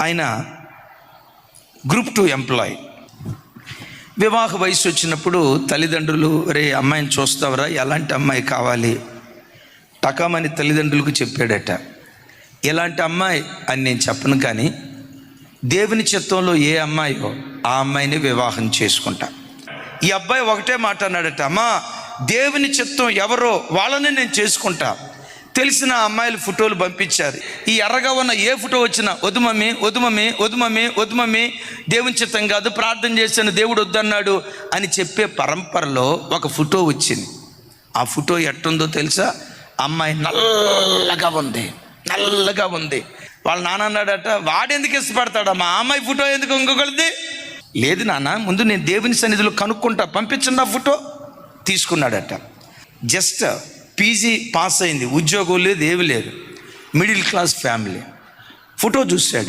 ఆయన group 2 employee. వివాహ వయసు వచ్చినప్పుడు తల్లిదండ్రులు, రే అమ్మాయిని చూస్తావరా, ఎలాంటి అమ్మాయి కావాలి టకామని తల్లిదండ్రులకు చెప్పాడట. ఎలాంటి అమ్మాయి అని నేను చెప్పను, కానీ దేవుని చిత్తంలో ఏ అమ్మాయో ఆ అమ్మాయిని వివాహం చేసుకుంటా. ఈ అబ్బాయి ఒకటే మాట అన్నాడట, అమ్మా దేవుని చిత్తం ఎవరో వాళ్ళని నేను చేసుకుంటా. తెలిసిన అమ్మాయిల ఫోటోలు పంపించారు. ఈ ఎర్రగా ఉన్న ఏ ఫోటో వచ్చినా వద్దు మమ్మీ, వద్దు మమ్మీ, వద్దు మమ్మీ, వద్దు మమ్మీ, దేవుని చిత్తం కాదు, ప్రార్థన చేశాను దేవుడు వద్దన్నాడు అని చెప్పే పరంపరలో ఒక ఫోటో వచ్చింది. ఆ ఫోటో ఎట్టుందో తెలుసా? అమ్మాయి నల్లగా ఉంది, నల్లగా ఉంది. వాళ్ళ నాన్న అన్నాడట, వాడెందుకు ఇష్టపడతాడా, మా అమ్మాయి ఫోటో ఎందుకు ఇంకొకరిది? లేదు నాన్న, ముందు నేను దేవుని సన్నిధిలో కనుక్కుంటా, పంపించండి ఆ ఫోటో. తీసుకున్నాడట. జస్ట్ పీజీ పాస్ అయింది, ఉద్యోగం లేదు, ఏమి లేదు, మిడిల్ క్లాస్ ఫ్యామిలీ. ఫోటో చూశాడు.